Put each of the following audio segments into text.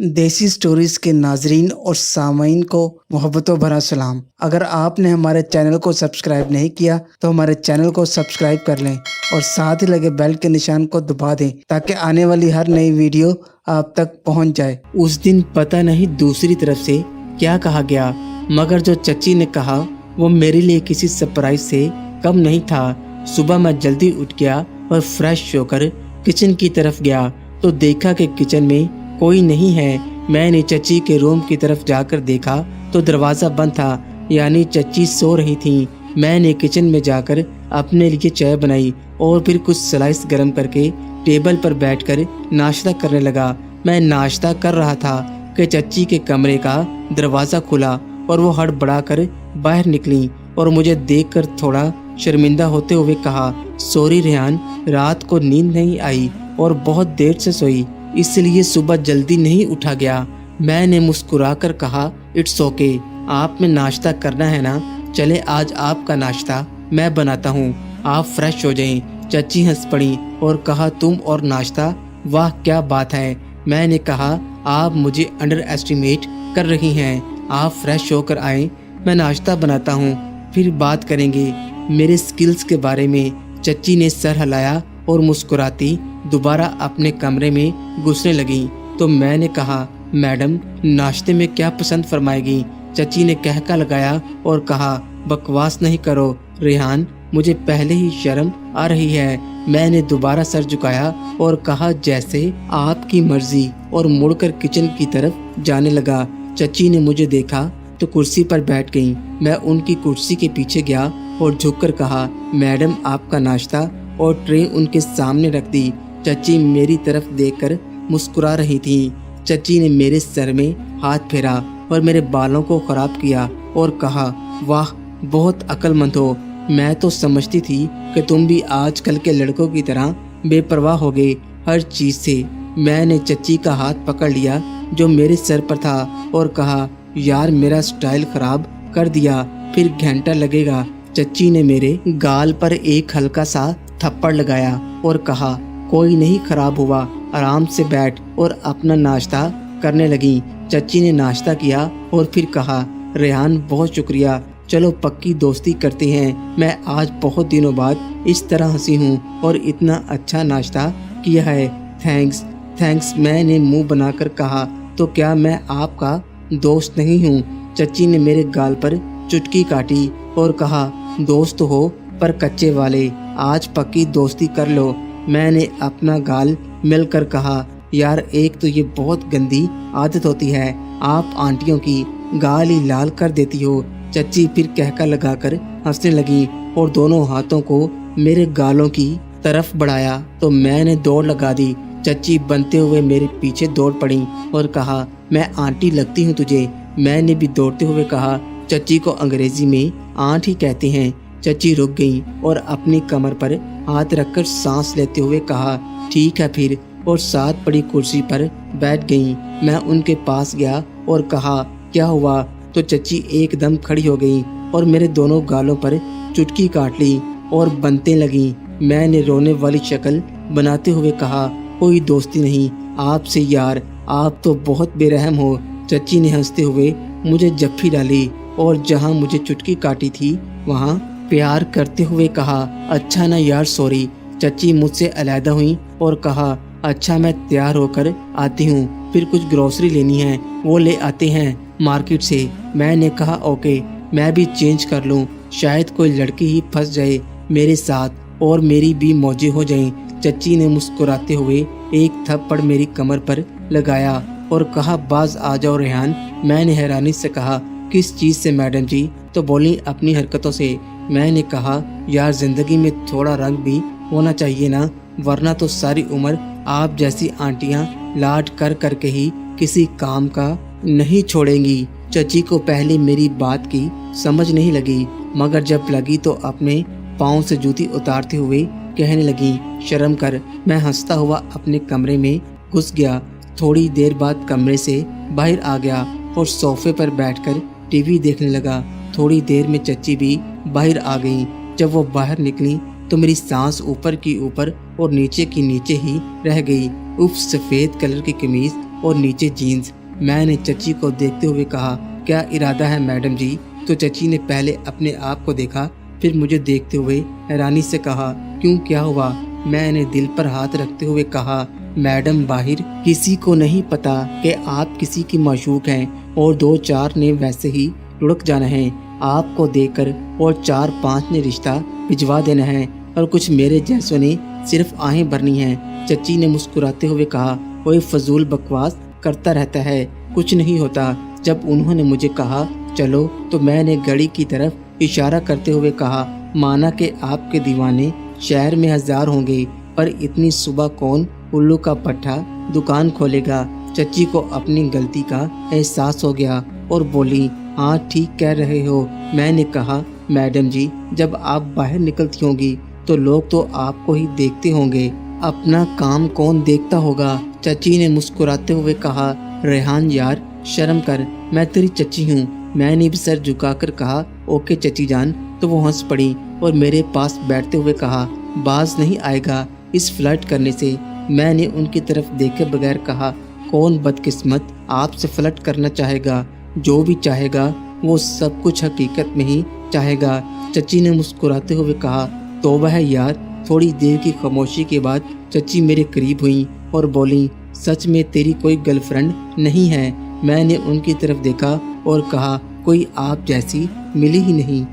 देसी स्टोरीज के नाजरीन और सामाइन को मोहब्बतों भरा सलाम। अगर आपने हमारे चैनल को सब्सक्राइब नहीं किया तो हमारे चैनल को सब्सक्राइब कर लें और साथ ही लगे बेल के निशान को दबा दें ताकि आने वाली हर नई वीडियो आप तक पहुंच जाए। उस दिन पता नहीं दूसरी तरफ से क्या कहा गया, मगर जो चची ने कहा वो मेरे लिए किसी सरप्राइज से कम नहीं था। सुबह मैं जल्दी उठ गया और फ्रेश होकर किचन की तरफ गया तो देखा कि किचन में कोई नहीं है। मैंने चची के रूम की तरफ जाकर देखा तो दरवाज़ा बंद था, यानी चची सो रही थी। मैंने किचन में जाकर अपने लिए चाय बनाई और फिर कुछ स्लाइस गर्म करके टेबल पर बैठकर नाश्ता करने लगा। मैं नाश्ता कर रहा था कि चची के कमरे का दरवाज़ा खुला और वो हड़बड़ाकर बाहर निकली और मुझे देखकर थोड़ा शर्मिंदा होते हुए कहा, सॉरी रेहान, रात को नींद नहीं आई और बहुत देर से सोई, इसलिए सुबह जल्दी नहीं उठा गया। मैंने मुस्कुराकर कहा, इट्स ओके, आप में नाश्ता करना है ना, चले आज आपका नाश्ता मैं बनाता हूँ, आप फ्रेश हो जाएं। चची हंस पड़ी और कहा, तुम और नाश्ता, वाह क्या बात है। मैंने कहा, आप मुझे अंडर एस्टिमेट कर रही हैं, आप फ्रेश होकर आएँ, मैं नाश्ता बनाता हूँ, फिर बात करेंगे मेरे स्किल्स के बारे में। चची ने सर हिलाया और मुस्कुराती दोबारा अपने कमरे में घुसने लगी तो मैंने कहा, मैडम नाश्ते में क्या पसंद फरमाएगी। चची ने कहका लगाया और कहा, बकवास नहीं करो रेहान, मुझे पहले ही शर्म आ रही है। मैंने दोबारा सर झुकाया और कहा, जैसे आपकी मर्जी, और मुड़कर किचन की तरफ जाने लगा। चची ने मुझे देखा तो कुर्सी पर बैठ गई। मैं उनकी कुर्सी के पीछे गया और झुककर कहा, मैडम आपका नाश्ता, और ट्रे उनके सामने रख दी। चची मेरी तरफ देखकर मुस्कुरा रही थी। चची ने मेरे सर में हाथ फेरा और मेरे बालों को खराब किया और कहा, वाह बहुत अक्लमंद हो, मैं तो समझती थी कि तुम भी आजकल के लड़कों की तरह बेपरवाह हो गए हर चीज़ से। मैंने चची का हाथ पकड़ लिया जो मेरे सर पर था और कहा, यार मेरा स्टाइल खराब कर दिया, फिर घंटा लगेगा। चची ने मेरे गाल पर एक हल्का सा थप्पड़ लगाया और कहा, कोई नहीं खराब हुआ, आराम से बैठ, और अपना नाश्ता करने लगी। चची ने नाश्ता किया और फिर कहा, रेहान बहुत शुक्रिया, चलो पक्की दोस्ती करते हैं, मैं आज बहुत दिनों बाद इस तरह हंसी हूँ और इतना अच्छा नाश्ता किया है, थैंक्स थैंक्स। मैंने मुंह बनाकर कहा, तो क्या मैं आपका दोस्त नहीं हूँ। चची ने मेरे गाल पर चुटकी काटी और कहा, दोस्त हो पर कच्चे वाले, आज पक्की दोस्ती कर लो। मैंने अपना गाल मिलकर कहा, यार एक तो ये बहुत गंदी आदत होती है, आप आंटियों की गाल ही लाल कर देती हो। चची फिर कहका लगाकर हंसने लगी और दोनों हाथों को मेरे गालों की तरफ बढ़ाया तो मैंने दौड़ लगा दी। चची बनते हुए मेरे पीछे दौड़ पड़ी और कहा, मैं आंटी लगती हूँ तुझे। मैंने भी दौड़ते हुए कहा, चची को अंग्रेजी में आंट ही कहते हैं। चची रुक गई और अपनी कमर पर हाथ रखकर सांस लेते हुए कहा, ठीक है फिर, और साथ पड़ी कुर्सी पर बैठ गई। मैं उनके पास गया और कहा, क्या हुआ। तो चची एकदम खड़ी हो गई और मेरे दोनों गालों पर चुटकी काट ली और बनते लगी। मैंने रोने वाली शक्ल बनाते हुए कहा, कोई दोस्ती नहीं आपसे यार, आप तो बहुत बेरहम हो। चची ने हंसते हुए मुझे जप्फी डाली और जहां मुझे चुटकी काटी थी वहां प्यार करते हुए कहा, अच्छा ना यार सॉरी। चची मुझसे अलहदा हुई और कहा, अच्छा मैं तैयार होकर आती हूँ, फिर कुछ ग्रोसरी लेनी है, वो ले आते हैं मार्केट से। मैंने कहा, ओके, मैं भी चेंज कर लूँ, शायद कोई लड़की ही फंस जाए मेरे साथ और मेरी भी मौजें हो जाएं। चची ने मुस्कुराते हुए एक थप्पड़ मेरी कमर पर लगाया और कहा, बाज आ जाओ रेहान। मैंने हैरानी से कहा, किस चीज़ से मैडम जी। तो बोली, अपनी हरकतों से। मैंने कहा, यार जिंदगी में थोड़ा रंग भी होना चाहिए ना, वरना तो सारी उम्र आप जैसी आंटियां लाड कर करके ही किसी काम का नहीं छोड़ेंगी। चची को पहले मेरी बात की समझ नहीं लगी, मगर जब लगी तो अपने पाँव से जूती उतारते हुए कहने लगी, शर्म कर। मैं हंसता हुआ अपने कमरे में घुस गया। थोड़ी देर बाद कमरे से बाहर आ गया और सोफे पर बैठकर टीवी देखने लगा। थोड़ी देर में चची भी बाहर आ गई। जब वो बाहर निकली तो मेरी सांस ऊपर की ऊपर और नीचे की नीचे ही रह गई। उफ, सफ़ेद कलर की कमीज और नीचे जीन्स। मैंने चची को देखते हुए कहा, क्या इरादा है मैडम जी? तो चची ने पहले अपने आप को देखा, फिर मुझे देखते हुए हैरानी से कहा, क्यों, क्या हुआ? मैंने दिल पर हाथ रखते हुए कहा, मैडम बाहर किसी को नहीं पता कि आप किसी की माशूक हैं और 2-4 ने वैसे ही लुढ़क जाना है आपको देखकर, और 4-5 ने रिश्ता भिजवा देना है, और कुछ मेरे जैसों ने सिर्फ आहें भरनी हैं। चची ने मुस्कुराते हुए कहा, कोई फजूल बकवास करता रहता है, कुछ नहीं होता। जब उन्होंने मुझे कहा चलो, तो मैंने घड़ी की तरफ इशारा करते हुए कहा, माना कि आपके दीवाने शहर में 1000 होंगे, पर इतनी सुबह कौन उल्लू का पट्टा दुकान खोलेगा? चची को अपनी गलती का एहसास हो गया और बोली, हाँ ठीक कह रहे हो। मैंने कहा, मैडम जी, जब आप बाहर निकलती होंगी तो लोग तो आपको ही देखते होंगे, अपना काम कौन देखता होगा? चची ने मुस्कुराते हुए कहा, रेहान यार शर्म कर, मैं तेरी चची हूँ। मैंने भी सर झुकाकर कहा, ओके चची जान। तो वो हंस पड़ी और मेरे पास बैठते हुए कहा, बाज नहीं आएगा इस फ्लर्ट करने से। मैंने उनकी तरफ देखे बगैर कहा, कौन बदकिस्मत आपसे फ्लर्ट करना चाहेगा? जो भी चाहेगा वो सब कुछ हकीकत में ही चाहेगा। चची ने मुस्कुराते हुए कहा, तौबा है यार। थोड़ी देर की खामोशी के बाद चची मेरे करीब हुई और बोली, सच में तेरी कोई गर्लफ्रेंड नहीं है? मैंने उनकी तरफ देखा और कहा, कोई आप जैसी मिली ही नहीं,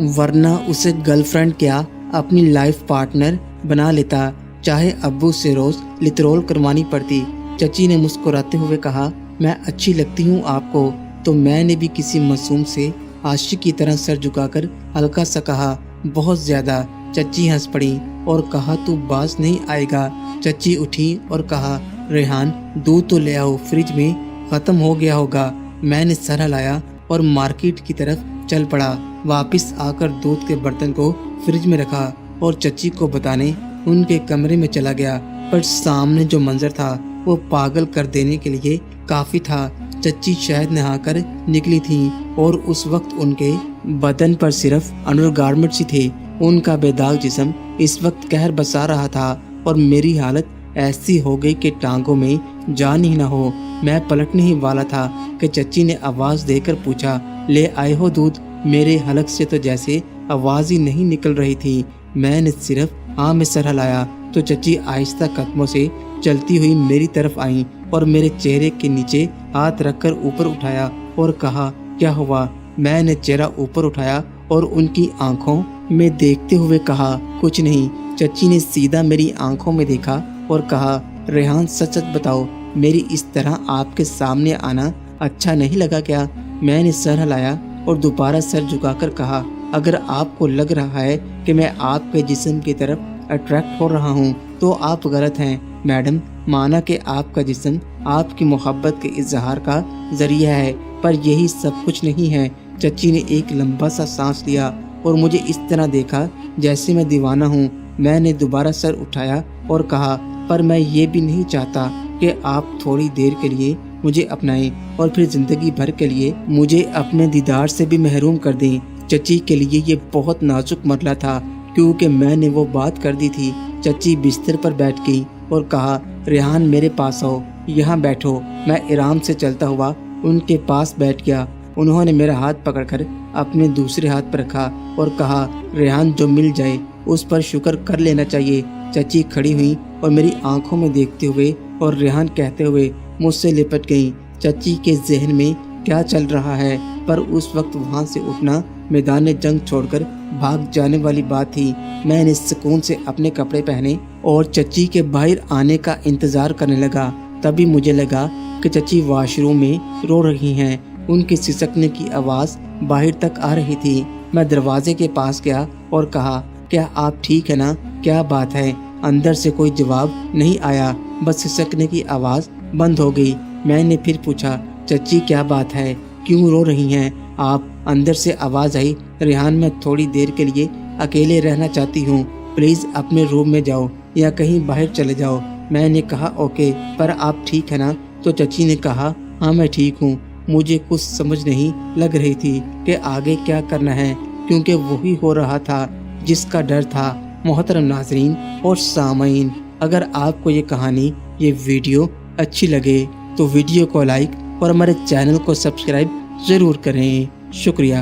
वरना उसे गर्लफ्रेंड क्या अपनी लाइफ पार्टनर बना लेता, चाहे अब्बू से रोज लितरोल करवानी पड़ती। चची ने मुस्कुराते हुए कहा, मैं अच्छी लगती हूँ आपको? तो मैंने भी किसी मासूम से आशिक की तरह सर झुकाकर हल्का सा कहा, बहुत ज्यादा। चची हंस पड़ी और कहा, तू बाज नहीं आएगा? चची उठी और कहा, रेहान दूध तो ले आओ, फ्रिज में खत्म हो गया होगा। मैंने सर हिलाया और मार्केट की तरफ चल पड़ा। वापस आकर दूध के बर्तन को फ्रिज में रखा और चची को बताने उनके कमरे में चला गया, पर सामने जो मंजर था वो पागल कर देने के लिए काफी था। चची शायद नहाकर निकली थी और उस वक्त उनके बदन पर सिर्फ अंडरगारमेंट्स ही थे। उनका बेदाग जिस्म इस वक्त कहर बसा रहा था और मेरी हालत ऐसी हो गई कि टांगों में जान ही न हो। मैं पलटने ही वाला था कि चची ने आवाज देकर पूछा, ले आए हो दूध? मेरे हलक से तो जैसे आवाज ही नहीं निकल रही थी। मैंने सिर्फ हाँ में सर हिलाया तो चची आहिस्ता कदमों से चलती हुई मेरी तरफ आई और मेरे चेहरे के नीचे हाथ रखकर ऊपर उठाया और कहा, क्या हुआ? मैंने चेहरा ऊपर उठाया और उनकी आंखों में देखते हुए कहा, कुछ नहीं। चची ने सीधा मेरी आंखों में देखा और कहा, रेहान सच सच बताओ, मेरी इस तरह आपके सामने आना अच्छा नहीं लगा क्या? मैंने सर हिलाया और दोबारा सर झुकाकर कहा, अगर आपको लग रहा है कि मैं आपके जिस्म की तरफ अट्रैक्ट हो रहा हूँ तो आप गलत हैं मैडम। माना कि आपका जिस्म आपकी मोहब्बत के इजहार का जरिया है, पर यही सब कुछ नहीं है। चची ने एक लंबा सा सांस लिया और मुझे इस तरह देखा जैसे मैं दीवाना हूँ। मैंने दोबारा सर उठाया और कहा, पर मैं ये भी नहीं चाहता कि आप थोड़ी देर के लिए मुझे अपनाएं और फिर जिंदगी भर के लिए मुझे अपने दीदार से भी महरूम कर दें। चची के लिए ये बहुत नाजुक मसला था क्योंकि मैंने वो बात कर दी थी। चची बिस्तर पर बैठ गई और कहा, रेहान मेरे पास आओ, यहाँ बैठो। मैं आराम से चलता हुआ उनके पास बैठ गया। उन्होंने मेरा हाथ पकड़कर अपने दूसरे हाथ पर रखा और कहा, रेहान जो मिल जाए उस पर शुक्र कर लेना चाहिए। चची खड़ी हुई और मेरी आंखों में देखते हुए और रेहान कहते हुए मुझसे लिपट गई। चची के जहन में क्या चल रहा है, पर उस वक्त वहां से उठना मैदान जंग छोड़कर भाग जाने वाली बात थी। मैंने सुकून से अपने कपड़े पहने और चची के बाहर आने का इंतजार करने लगा। तभी मुझे लगा कि चची वॉशरूम में रो रही हैं। उनके सिसकने की आवाज़ बाहर तक आ रही थी। मैं दरवाजे के पास गया और कहा, क्या आप ठीक है ना? क्या बात है? अंदर से कोई जवाब नहीं आया, बस सिसकने की आवाज़ बंद हो गई। मैंने फिर पूछा, चची क्या बात है, क्यों रो रही हैं आप? अंदर से आवाज़ आई, रेहान मैं थोड़ी देर के लिए अकेले रहना चाहती हूँ, प्लीज़ अपने रूम में जाओ या कहीं बाहर चले जाओ। मैंने कहा ओके, पर आप ठीक है ना? तो चची ने कहा, हाँ मैं ठीक हूँ। मुझे कुछ समझ नहीं लग रही थी कि आगे क्या करना है, क्योंकि वही हो रहा था जिसका डर था। मोहतरम नाजरीन और सामईन, अगर आपको ये कहानी, ये वीडियो अच्छी लगे تو ویڈیو کو لائک اور ہمارے چینل کو سبسکرائب ضرور کریں۔ شکریہ۔